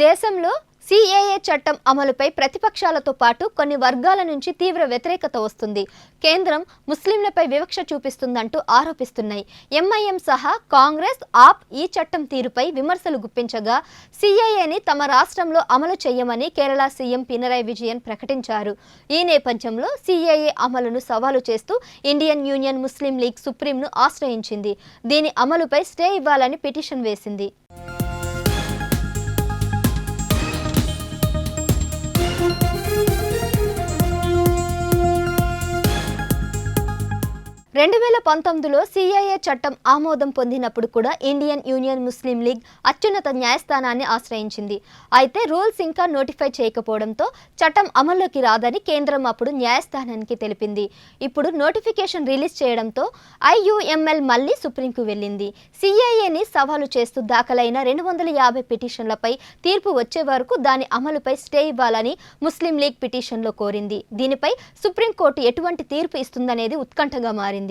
దేశంలో సిఏఏ చట్టం అమలుపై ప్రతిపక్షాలతో పాటు కొన్ని వర్గాల నుంచి తీవ్ర వ్యతిరేకత వస్తుంది. కేంద్రం ముస్లింలపై వివక్ష చూపిస్తుందంటూ ఆరోపిస్తున్నాయి. ఎంఐఎం సహా కాంగ్రెస్, ఆప్ ఈ చట్టం తీరుపై విమర్శలు గుప్పించగా సిఏఏని తమ రాష్ట్రంలో అమలు చేయమని కేరళ సీఎం పినరయి విజయన్ ప్రకటించారు. ఈ నేపథ్యంలో సిఏఏ అమలును సవాలు చేస్తూ ఇండియన్ యూనియన్ ముస్లిం లీగ్ సుప్రీంను ఆశ్రయించింది. దీని అమలుపై స్టే ఇవ్వాలని పిటిషన్ వేసింది. 2019లో సిఏఏ చట్టం ఆమోదం పొందినప్పుడు కూడా ఇండియన్ యూనియన్ ముస్లిం లీగ్ అత్యున్నత న్యాయస్థానాన్ని ఆశ్రయించింది. అయితే రూల్స్ ఇంకా నోటిఫై చేయకపోవడంతో చట్టం అమల్లోకి రాదని కేంద్రం అప్పుడు న్యాయస్థానానికి తెలిపింది. ఇప్పుడు నోటిఫికేషన్ రిలీజ్ చేయడంతో ఐయుఎంఎల్ మళ్లీ సుప్రీంకు వెళ్లింది. సిఏఏని సవాలు చేస్తూ దాఖలైన 250 పిటిషన్లపై తీర్పు వచ్చే వరకు దాని అమలుపై స్టే ఇవ్వాలని ముస్లిం లీగ్ పిటిషన్లో కోరింది. దీనిపై సుప్రీంకోర్టు ఎటువంటి తీర్పు ఇస్తుందనేది ఉత్కంఠగా మారింది.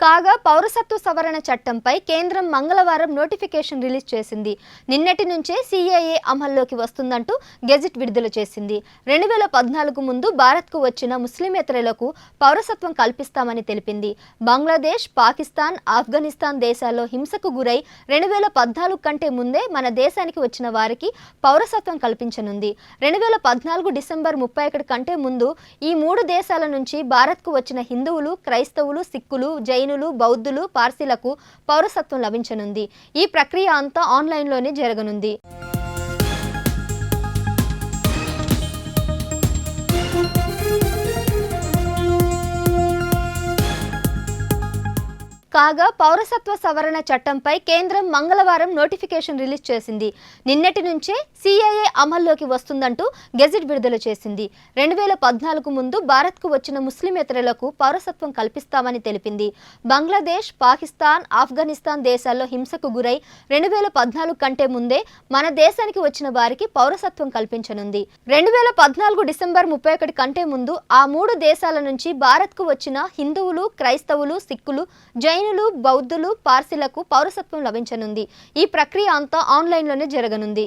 కాగా పౌరసత్వ సవరణ చట్టంపై కేంద్రం మంగళవారం నోటిఫికేషన్ రిలీజ్ చేసింది. నిన్నటి నుంచే సిఏఏ అమల్లోకి వస్తుందంటూ గెజిట్ విడుదల చేసింది. 2014 ముందు భారత్కు వచ్చిన ముస్లిమేతరులకు పౌరసత్వం కల్పిస్తామని తెలిపింది. బంగ్లాదేశ్, పాకిస్తాన్, ఆఫ్ఘనిస్తాన్ దేశాల్లో హింసకు గురై 2014 కంటే ముందే మన దేశానికి వచ్చిన వారికి పౌరసత్వం కల్పించనుంది. 2014 డిసెంబర్ 31 కంటే ముందు ఈ 3 దేశాల నుంచి భారత్కు వచ్చిన హిందువులు, క్రైస్తవులు, సిక్కులు, జైనులు, బౌద్ధులు, పార్సీలకు పౌరసత్వం లభించనుంది. ఈ ప్రక్రియ అంతా ఆన్లైన్లోనే జరగనుంది. కాగా పౌరసత్వ సవరణ చట్టంపై కేంద్రం మంగళవారం నోటిఫికేషన్ రిలీజ్ చేసింది. నిన్నటి నుంచే సిఏఏ అమల్లోకి వస్తుందంటూ గెజిట్ విడుదల చేసింది. 2014 ముందు భారత్కు వచ్చిన ముస్లిమేతరులకు పౌరసత్వం కల్పిస్తామని తెలిపింది. బంగ్లాదేశ్, పాకిస్తాన్, ఆఫ్ఘనిస్తాన్ దేశాల్లో హింసకు గురై 2014 కంటే ముందే మన దేశానికి వచ్చిన వారికి పౌరసత్వం కల్పించనుంది. 2014 డిసెంబర్ 31 కంటే ముందు ఆ 3 దేశాల నుంచి భారత్కు వచ్చిన హిందువులు, క్రైస్తవులు, సిక్కులు, జైనులు, బౌద్ధులు, పార్సీలకు పౌరసత్వం లభించనుంది. ఈ ప్రక్రియ అంతా ఆన్లైన్లోనే జరగనుంది.